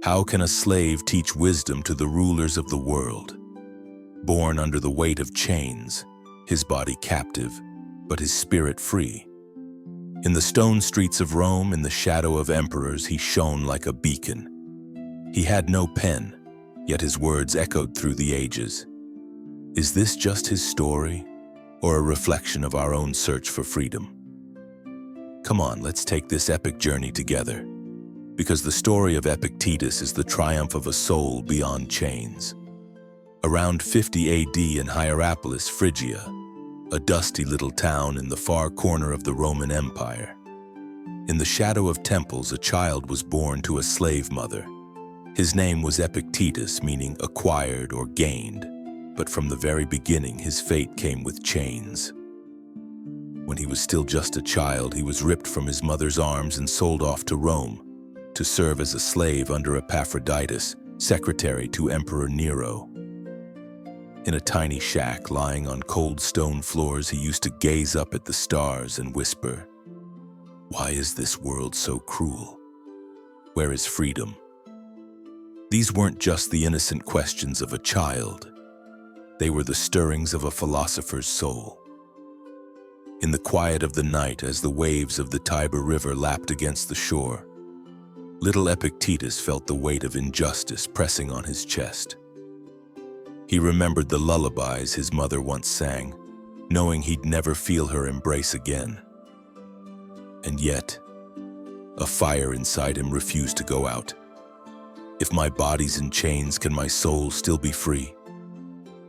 How can a slave teach wisdom to the rulers of the world? Born under the weight of chains, his body captive, but his spirit free. In the stone streets of Rome, in the shadow of emperors, he shone like a beacon. He had no pen, yet his words echoed through the ages. Is this just his story, or a reflection of our own search for freedom? Come on, let's take this epic journey together, because the story of Epictetus is the triumph of a soul beyond chains. Around 50 AD in Hierapolis, Phrygia, a dusty little town in the far corner of the Roman Empire. In the shadow of temples, a child was born to a slave mother. His name was Epictetus, meaning acquired or gained, but from the very beginning his fate came with chains. When he was still just a child, he was ripped from his mother's arms and sold off to Rome to serve as a slave under Epictetus, secretary to Emperor Nero. In a tiny shack lying on cold stone floors, he used to gaze up at the stars and whisper, "Why is this world so cruel? Where is freedom?" These weren't just the innocent questions of a child. They were the stirrings of a philosopher's soul. In the quiet of the night, as the waves of the Tiber River lapped against the shore, little Epictetus felt the weight of injustice pressing on his chest. He remembered the lullabies his mother once sang, knowing he'd never feel her embrace again. And yet, a fire inside him refused to go out. If my body's in chains, can my soul still be free?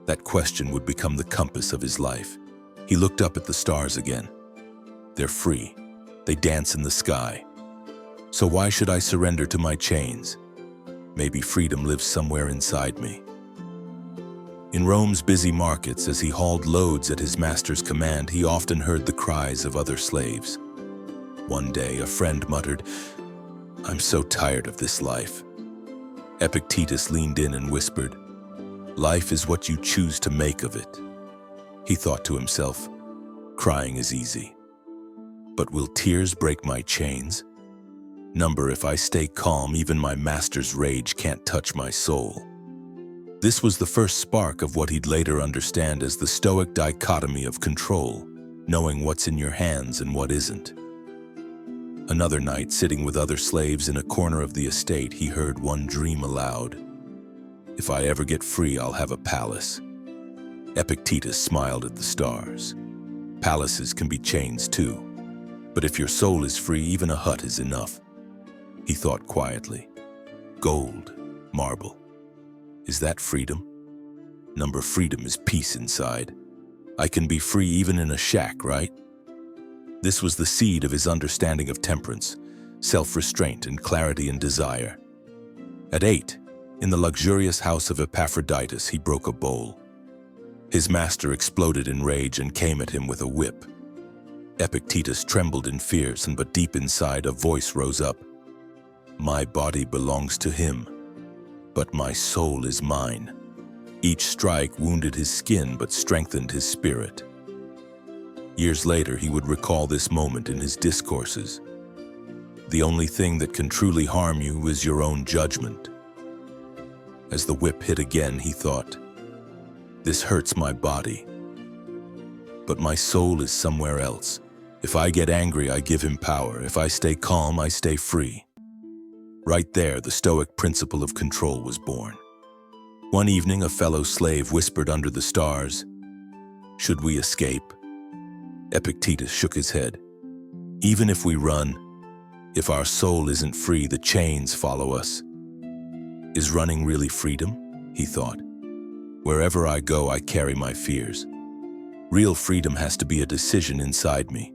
That question would become the compass of his life. He looked up at the stars again. They're free. They dance in the sky. So why should I surrender to my chains? Maybe freedom lives somewhere inside me. In Rome's busy markets, as he hauled loads at his master's command, he often heard the cries of other slaves. One day, a friend muttered, "I'm so tired of this life." Epictetus leaned in and whispered, "Life is what you choose to make of it." He thought to himself, "Crying is easy. But will tears break my chains? Number, if I stay calm, even my master's rage can't touch my soul." This was the first spark of what he'd later understand as the Stoic dichotomy of control, knowing what's in your hands and what isn't. Another night, sitting with other slaves in a corner of the estate, he heard one dream aloud. "If I ever get free, I'll have a palace." Epictetus smiled at the stars. Palaces can be chains too, but if your soul is free, even a hut is enough. He thought quietly. Gold, marble. Is that freedom? Number, freedom is peace inside. I can be free even in a shack, right? This was the seed of his understanding of temperance, self-restraint, and clarity in desire. At 8, in the luxurious house of Epictetus, he broke a bowl. His master exploded in rage and came at him with a whip. Epictetus trembled in fear, but deep inside a voice rose up. "My body belongs to him, but my soul is mine." Each strike wounded his skin but strengthened his spirit. Years later, he would recall this moment in his discourses. The only thing that can truly harm you is your own judgment. As the whip hit again, he thought, "This hurts my body, but my soul is somewhere else. If I get angry, I give him power. If I stay calm, I stay free." Right there, the Stoic principle of control was born. One evening, a fellow slave whispered under the stars, "Should we escape?" Epictetus shook his head. "Even if we run, if our soul isn't free, the chains follow us." Is running really freedom? He thought. Wherever I go, I carry my fears. Real freedom has to be a decision inside me.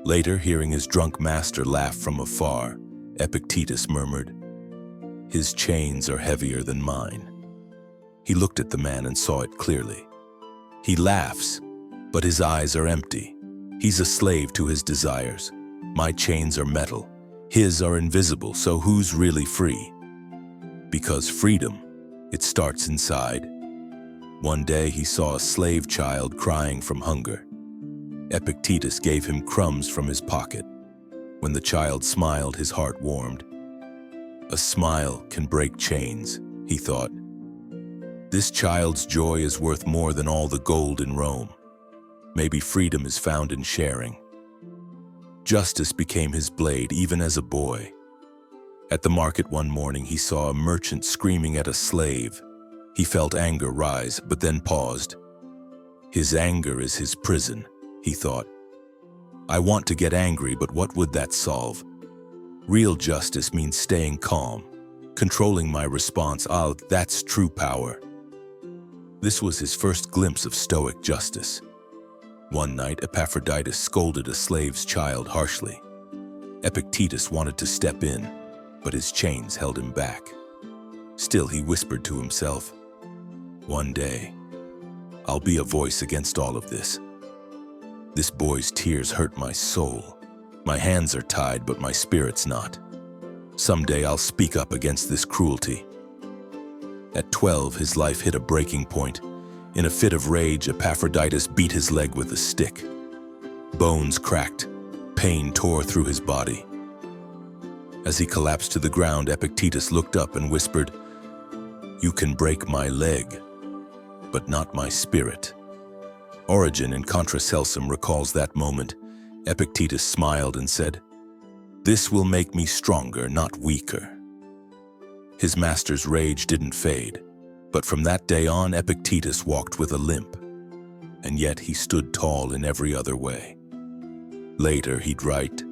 Later, hearing his drunk master laugh from afar, Epictetus murmured, "His chains are heavier than mine." He looked at the man and saw it clearly. He laughs, but his eyes are empty. He's a slave to his desires. My chains are metal. His are invisible, so who's really free? Because freedom, it starts inside. One day he saw a slave child crying from hunger. Epictetus gave him crumbs from his pocket. When the child smiled, his heart warmed. A smile can break chains, he thought. This child's joy is worth more than all the gold in Rome. Maybe freedom is found in sharing. Justice became his blade even as a boy. At the market one morning, he saw a merchant screaming at a slave. He felt anger rise, but then paused. His anger is his prison, he thought. I want to get angry, but what would that solve? Real justice means staying calm, controlling my response. That's true power. This was his first glimpse of Stoic justice. One night, Epictetus scolded a slave's child harshly. Epictetus wanted to step in, but his chains held him back. Still, he whispered to himself, "One day, I'll be a voice against all of this. This boy's tears hurt my soul. My hands are tied, but my spirit's not. Someday I'll speak up against this cruelty." At 12, his life hit a breaking point. In a fit of rage, Epictetus beat his leg with a stick. Bones cracked. Pain tore through his body. As he collapsed to the ground, Epictetus looked up and whispered, "You can break my leg, but not my spirit." Origen in Contra Celsum recalls that moment. Epictetus smiled and said, "This will make me stronger, not weaker." His master's rage didn't fade, but from that day on, Epictetus walked with a limp, and yet he stood tall in every other way. Later, he'd write,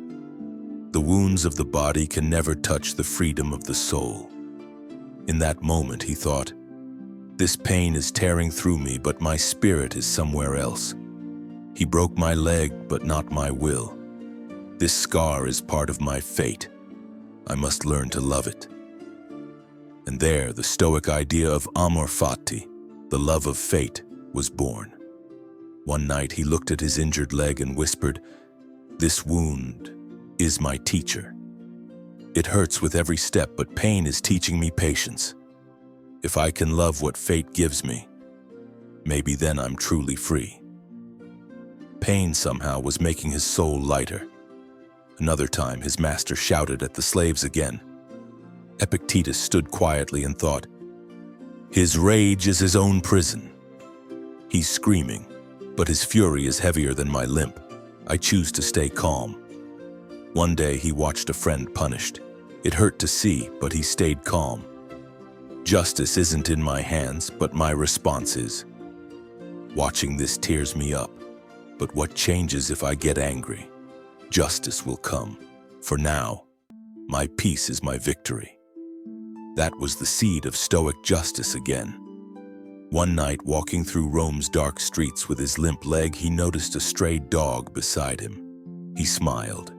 "The wounds of the body can never touch the freedom of the soul." In that moment, he thought, "This pain is tearing through me, but my spirit is somewhere else. He broke my leg, but not my will. This scar is part of my fate. I must learn to love it." And there, the Stoic idea of amor fati, the love of fate, was born. One night, he looked at his injured leg and whispered, "This wound is my teacher. It hurts with every step, but pain is teaching me patience. If I can love what fate gives me, maybe then I'm truly free." Pain somehow was making his soul lighter. Another time, his master shouted at the slaves again. Epictetus stood quietly and thought, "His rage is his own prison. He's screaming, but his fury is heavier than my limp. I choose to stay calm." One day, he watched a friend punished. It hurt to see, but he stayed calm. Justice isn't in my hands, but my response is. Watching this tears me up, but what changes if I get angry? Justice will come. For now, my peace is my victory. That was the seed of Stoic justice again. One night, walking through Rome's dark streets with his limp leg, he noticed a stray dog beside him. He smiled.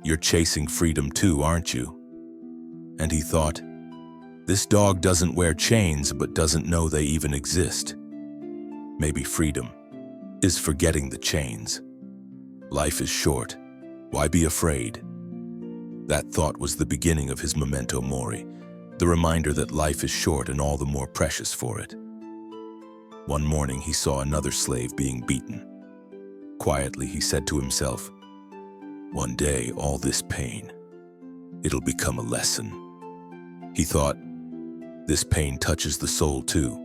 "You're chasing freedom too, aren't you?" And he thought, "This dog doesn't wear chains, but doesn't know they even exist. Maybe freedom is forgetting the chains. Life is short. Why be afraid?" That thought was the beginning of his memento mori, the reminder that life is short and all the more precious for it. One morning, he saw another slave being beaten. Quietly, he said to himself, "One day, all this pain, it'll become a lesson." He thought, "This pain touches the soul too.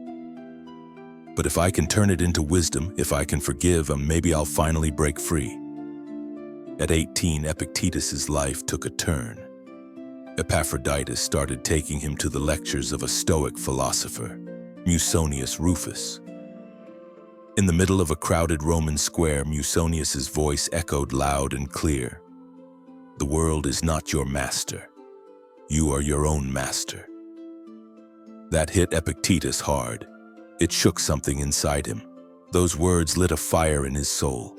But if I can turn it into wisdom, if I can forgive, maybe I'll finally break free." At 18, Epictetus's life took a turn. Epictetus started taking him to the lectures of a Stoic philosopher, Musonius Rufus. In the middle of a crowded Roman square, Musonius's voice echoed loud and clear. "The world is not your master. You are your own master." That hit Epictetus hard. It shook something inside him. Those words lit a fire in his soul.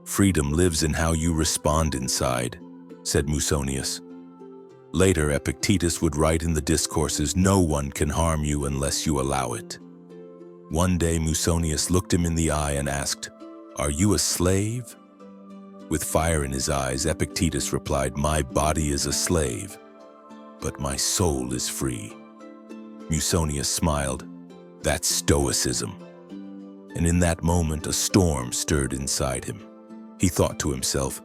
"Freedom lives in how you respond inside," said Musonius. Later, Epictetus would write in the discourses, "No one can harm you unless you allow it." One day, Musonius looked him in the eye and asked, "Are you a slave?" With fire in his eyes, Epictetus replied, "My body is a slave, but my soul is free." Musonius smiled. "That's Stoicism." And in that moment, a storm stirred inside him. He thought to himself,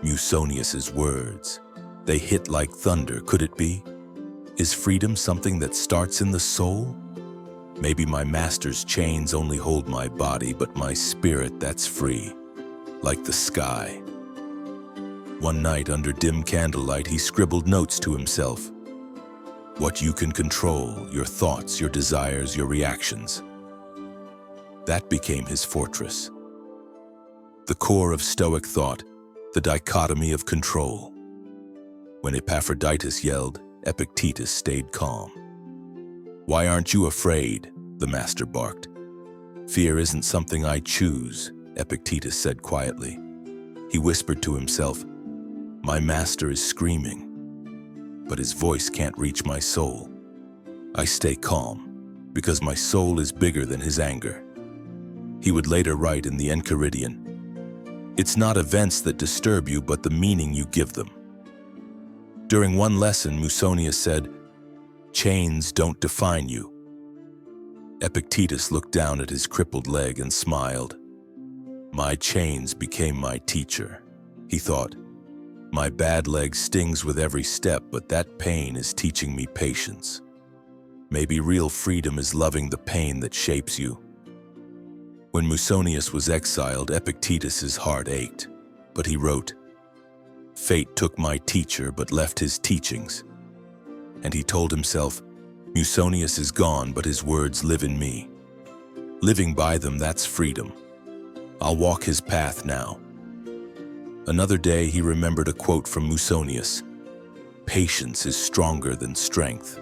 Musonius's words. They hit like thunder, could it be? Is freedom something that starts in the soul? Maybe my master's chains only hold my body, but my spirit, that's free, like the sky. One night under dim candlelight, he scribbled notes to himself. What you can control, your thoughts, your desires, your reactions. That became his fortress. The core of Stoic thought, the dichotomy of control. When Epictetus yelled, Epictetus stayed calm. Why aren't you afraid? The master barked. Fear isn't something I choose, Epictetus said quietly. He whispered to himself, my master is screaming, but his voice can't reach my soul. I stay calm, because my soul is bigger than his anger. He would later write in the Enchiridion, it's not events that disturb you, but the meaning you give them. During one lesson, Musonius said, chains don't define you. Epictetus looked down at his crippled leg and smiled. My chains became my teacher, he thought. My bad leg stings with every step, but that pain is teaching me patience. Maybe real freedom is loving the pain that shapes you. When Musonius was exiled, Epictetus's heart ached, but he wrote, fate took my teacher but left his teachings. And he told himself, Musonius is gone, but his words live in me. Living by them, that's freedom. I'll walk his path now. Another day, he remembered a quote from Musonius, patience is stronger than strength.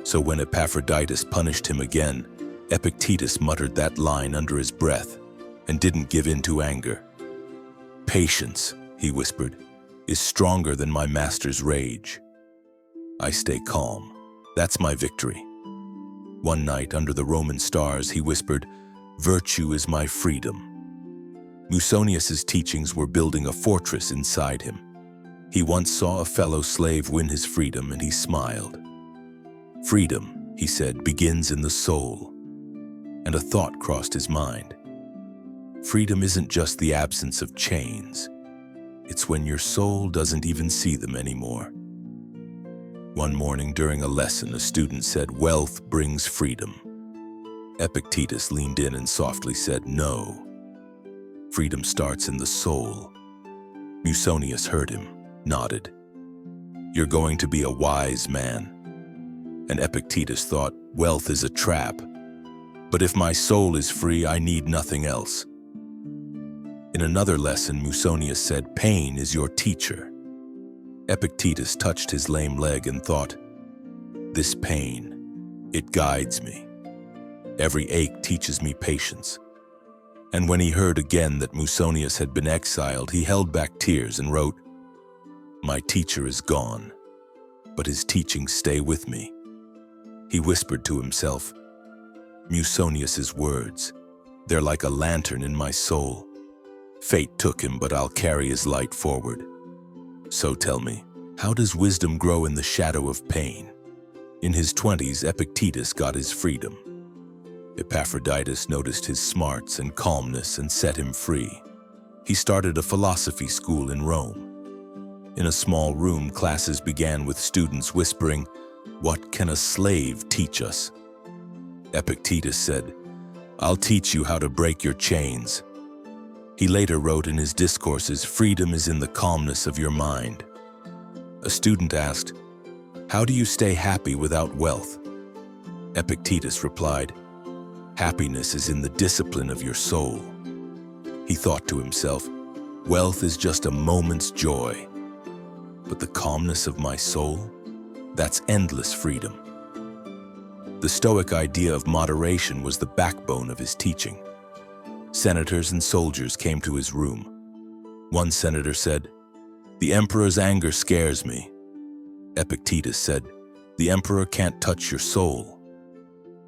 So when Epictetus punished him again, Epictetus muttered that line under his breath and didn't give in to anger. Patience, he whispered, is stronger than my master's rage. I stay calm. That's my victory. One night under the Roman stars, he whispered, virtue is my freedom. Musonius's teachings were building a fortress inside him. He once saw a fellow slave win his freedom and he smiled. Freedom, he said, begins in the soul. And a thought crossed his mind. Freedom isn't just the absence of chains. It's when your soul doesn't even see them anymore. One morning during a lesson, a student said, wealth brings freedom. Epictetus leaned in and softly said, no. Freedom starts in the soul. Musonius heard him, nodded. You're going to be a wise man. And Epictetus thought, wealth is a trap. But if my soul is free, I need nothing else. In another lesson, Musonius said, pain is your teacher. Epictetus touched his lame leg and thought, this pain, it guides me. Every ache teaches me patience. And when he heard again that Musonius had been exiled, he held back tears and wrote, my teacher is gone, but his teachings stay with me. He whispered to himself, Musonius's words, they're like a lantern in my soul. Fate took him, but I'll carry his light forward. So tell me, how does wisdom grow in the shadow of pain? In his 20s, Epictetus got his freedom. Epictetus noticed his smarts and calmness and set him free. He started a philosophy school in Rome. In a small room, classes began with students whispering, what can a slave teach us? Epictetus said, I'll teach you how to break your chains. He later wrote in his discourses, freedom is in the calmness of your mind. A student asked, how do you stay happy without wealth? Epictetus replied, happiness is in the discipline of your soul. He thought to himself, wealth is just a moment's joy. But the calmness of my soul, that's endless freedom. The Stoic idea of moderation was the backbone of his teaching. Senators and soldiers came to his room. One senator said, the emperor's anger scares me. Epictetus said, the emperor can't touch your soul.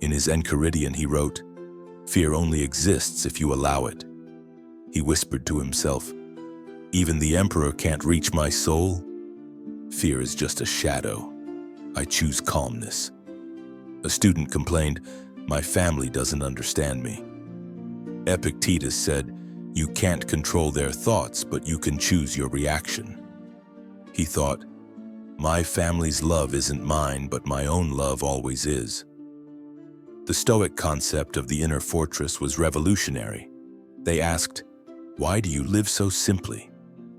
In his Enchiridion, he wrote, fear only exists if you allow it. He whispered to himself, even the emperor can't reach my soul. Fear is just a shadow. I choose calmness. A student complained, my family doesn't understand me. Epictetus said, you can't control their thoughts, but you can choose your reaction. He thought, My family's love isn't mine, but my own love always is. The Stoic concept of the inner fortress was revolutionary. They asked, "Why do you live so simply?"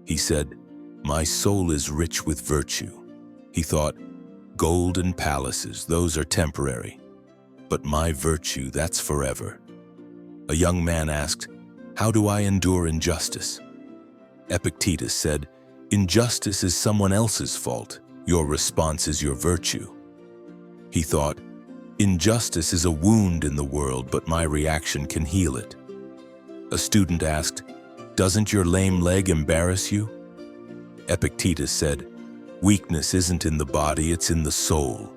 He said, "My soul is rich with virtue." He thought, "Gold and palaces, those are temporary. But my virtue, that's forever." A young man asked, "How do I endure injustice?" Epictetus said, "Injustice is someone else's fault. Your response is your virtue." He thought, "Injustice is a wound in the world, but my reaction can heal it." A student asked, "Doesn't your lame leg embarrass you?" Epictetus said, "Weakness isn't in the body, it's in the soul."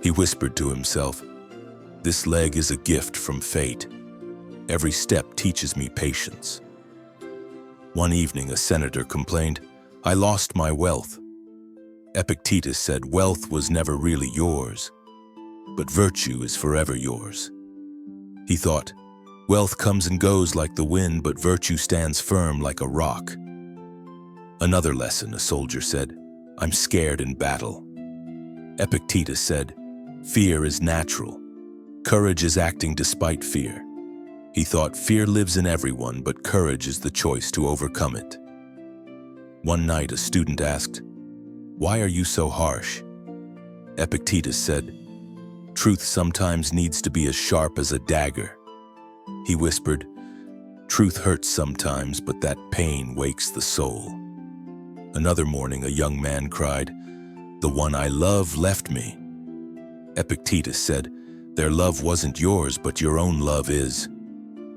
He whispered to himself, "This leg is a gift from fate. Every step teaches me patience." One evening, a senator complained, "I lost my wealth." Epictetus said, "Wealth was never really yours, but virtue is forever yours." He thought, "Wealth comes and goes like the wind, but virtue stands firm like a rock." Another lesson, a soldier said, "I'm scared in battle." Epictetus said, "Fear is natural. Courage is acting despite fear." He thought, fear lives in everyone, but courage is the choice to overcome it. One night, a student asked, "Why are you so harsh?" Epictetus said, "Truth sometimes needs to be as sharp as a dagger." He whispered, "Truth hurts sometimes, but that pain wakes the soul." Another morning, a young man cried, "The one I love left me." Epictetus said, "Their love wasn't yours, but your own love is."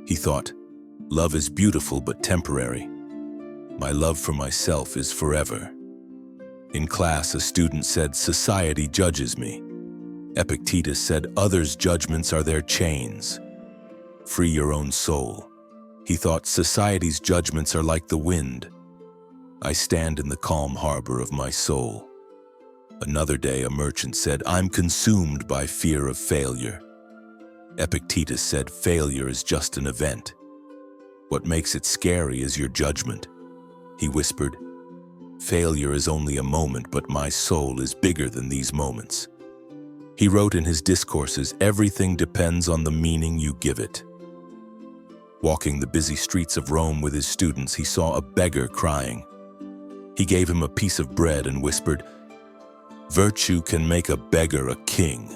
He thought, "Love is beautiful but temporary. My love for myself is forever." In class, a student said, "Society judges me." Epictetus said, "Others' judgments are their chains. Free your own soul." He thought, "Society's judgments are like the wind. I stand in the calm harbor of my soul." Another day, a merchant said, "I'm consumed by fear of failure." Epictetus said, "Failure is just an event. What makes it scary is your judgment." He whispered, "Failure is only a moment, but my soul is bigger than these moments." He wrote in his discourses, "Everything depends on the meaning you give it." Walking the busy streets of Rome with his students, he saw a beggar crying. He gave him a piece of bread and whispered, "Virtue can make a beggar a king."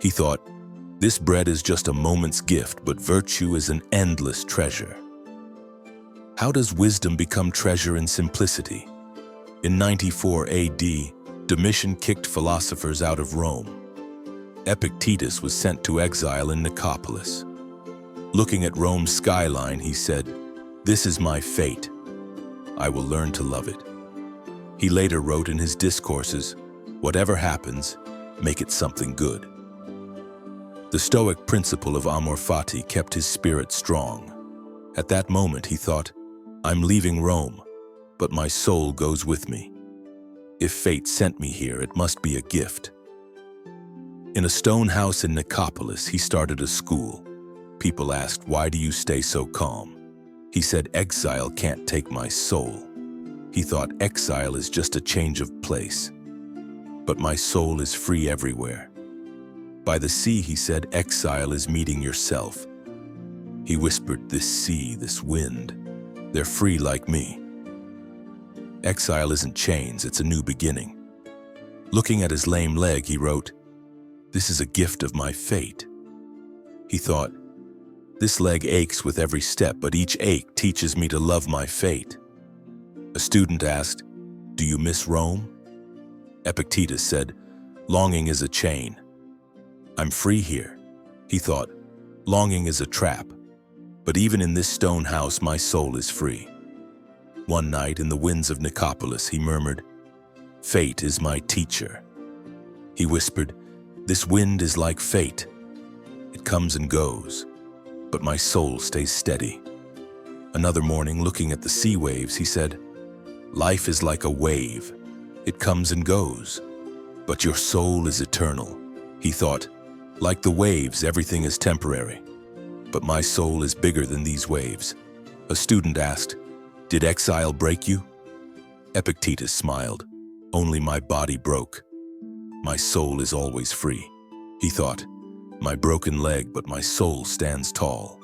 He thought, this bread is just a moment's gift, but virtue is an endless treasure. How does wisdom become treasure in simplicity? In 94 AD, Domitian kicked philosophers out of Rome. Epictetus was sent to exile in Nicopolis. Looking at Rome's skyline, he said, "This is my fate. I will learn to love it." He later wrote in his discourses, "Whatever happens, make it something good." The Stoic principle of amor fati kept his spirit strong. At that moment, he thought, "I'm leaving Rome, but my soul goes with me. If fate sent me here, it must be a gift." In a stone house in Nicopolis, he started a school. People asked, "Why do you stay so calm?" He said, "Exile can't take my soul." He thought, exile is just a change of place. But my soul is free everywhere. By the sea, he said, exile is meeting yourself. He whispered, this sea, this wind, they're free like me. Exile isn't chains, it's a new beginning. Looking at his lame leg, he wrote, "This is a gift of my fate." He thought, this leg aches with every step, but each ache teaches me to love my fate. A student asked, "Do you miss Rome?" Epictetus said, "Longing is a chain. I'm free here." He thought, longing is a trap, but even in this stone house, my soul is free. One night in the winds of Nicopolis, he murmured, "Fate is my teacher." He whispered, "This wind is like fate. It comes and goes, but my soul stays steady." Another morning, looking at the sea waves, he said, "Life is like a wave. It comes and goes, but your soul is eternal." He thought, like the waves, everything is temporary, but my soul is bigger than these waves. A student asked, "Did exile break you?" Epictetus smiled. Only my body broke. My soul is always free. He thought, my broken leg, but my soul stands tall.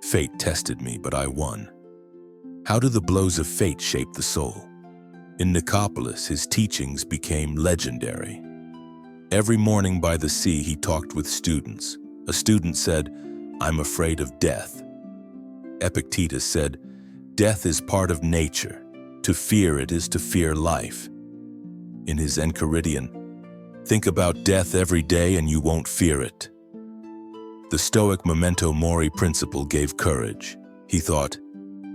Fate tested me, but I won. How do the blows of fate shape the soul? In Nicopolis, his teachings became legendary. Every morning by the sea, he talked with students. A student said, I'm afraid of death. Epictetus said, death is part of nature. To fear it is to fear life. In his Enchiridion, think about death every day and you won't fear it. The Stoic memento mori principle gave courage. He thought,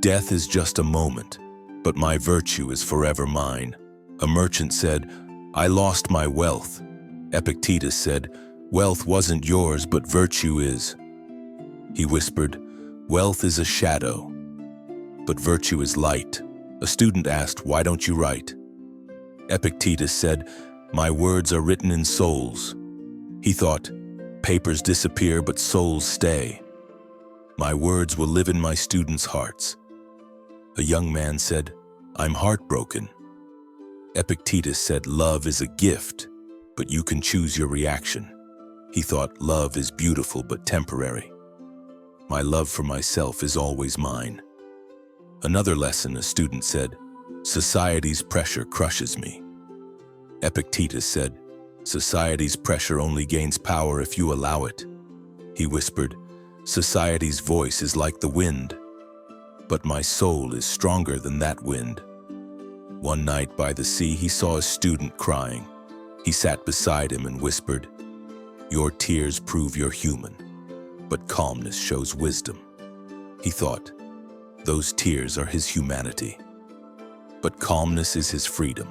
death is just a moment, but my virtue is forever mine. A merchant said, I lost my wealth. Epictetus said, wealth wasn't yours, but virtue is. He whispered, wealth is a shadow, but virtue is light. A student asked, why don't you write? Epictetus said, my words are written in souls. He thought, papers disappear, but souls stay. My words will live in my students' hearts. A young man said, I'm heartbroken. Epictetus said, love is a gift, but you can choose your reaction. He thought, love is beautiful but temporary. My love for myself is always mine. Another lesson, a student said, society's pressure crushes me. Epictetus said, society's pressure only gains power if you allow it. He whispered, society's voice is like the wind, but my soul is stronger than that wind. One night by the sea, he saw a student crying. He sat beside him and whispered, your tears prove you're human, but calmness shows wisdom. He thought, those tears are his humanity, but calmness is his freedom.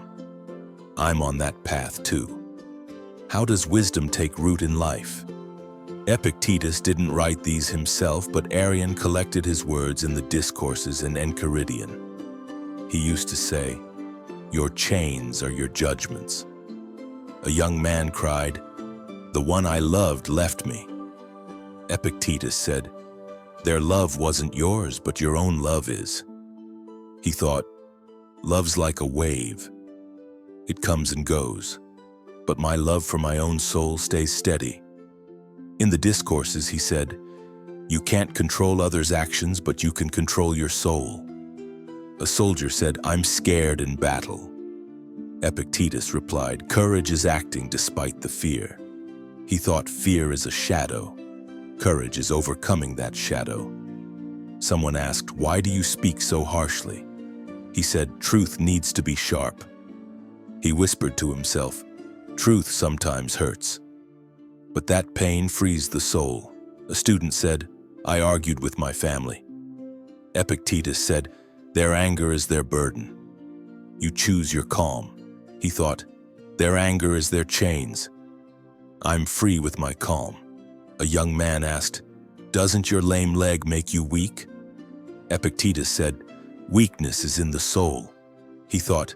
I'm on that path too. How does wisdom take root in life? Epictetus didn't write these himself, but Arian collected his words in the discourses in Enchiridion. He used to say, your chains are your judgments. A young man cried, the one I loved left me. Epictetus said, their love wasn't yours, but your own love is. He thought, love's like a wave. It comes and goes, but my love for my own soul stays steady. In the discourses, he said, you can't control others' actions, but you can control your soul. A soldier said, I'm scared in battle. Epictetus replied, courage is acting despite the fear. He thought fear is a shadow. Courage is overcoming that shadow. Someone asked, why do you speak so harshly? He said, truth needs to be sharp. He whispered to himself, truth sometimes hurts, but that pain frees the soul. A student said, I argued with my family. Epictetus said, their anger is their burden. You choose your calm. He thought, their anger is their chains. I'm free with my calm. A young man asked, doesn't your lame leg make you weak? Epictetus said, weakness is in the soul. He thought,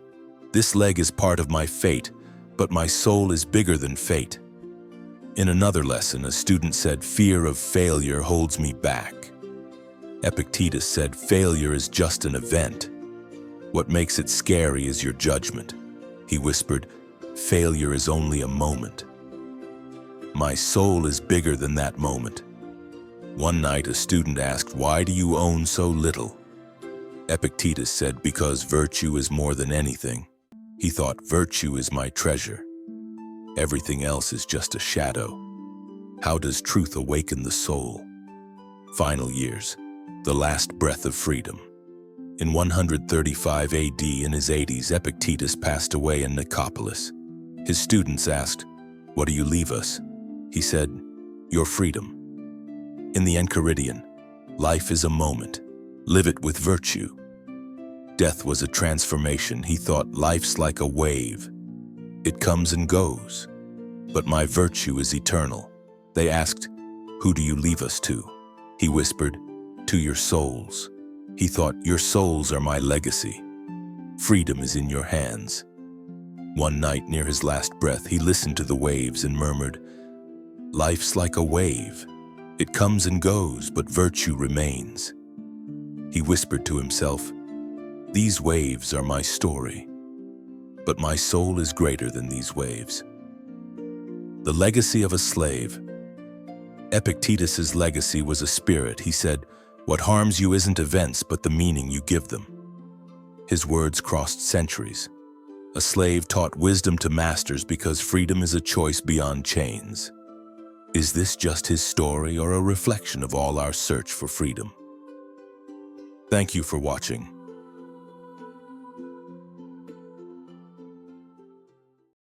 this leg is part of my fate, but my soul is bigger than fate. In another lesson, a student said, fear of failure holds me back. Epictetus said, failure is just an event. What makes it scary is your judgment. He whispered, failure is only a moment. My soul is bigger than that moment. One night, a student asked, why do you own so little? Epictetus said, because virtue is more than anything. He thought, virtue is my treasure. Everything else is just a shadow. How does truth awaken the soul? Final years, the last breath of freedom. In 135 AD, in his 80s, Epictetus passed away in Nicopolis. His students asked, what do you leave us? He said, your freedom. In the Enchiridion, life is a moment. Live it with virtue. Death was a transformation. He thought, life's like a wave. It comes and goes, but my virtue is eternal. They asked, who do you leave us to? He whispered, to your souls. He thought, your souls are my legacy. Freedom is in your hands. One night near his last breath, he listened to the waves and murmured, life's like a wave. It comes and goes, but virtue remains. He whispered to himself, these waves are my story. but my soul is greater than these waves. The legacy of a slave. Epictetus's legacy was a spirit. He said, "What harms you isn't events, but the meaning you give them." His words crossed centuries. A slave taught wisdom to masters because freedom is a choice beyond chains. Is this just his story or a reflection of all our search for freedom? Thank you for watching.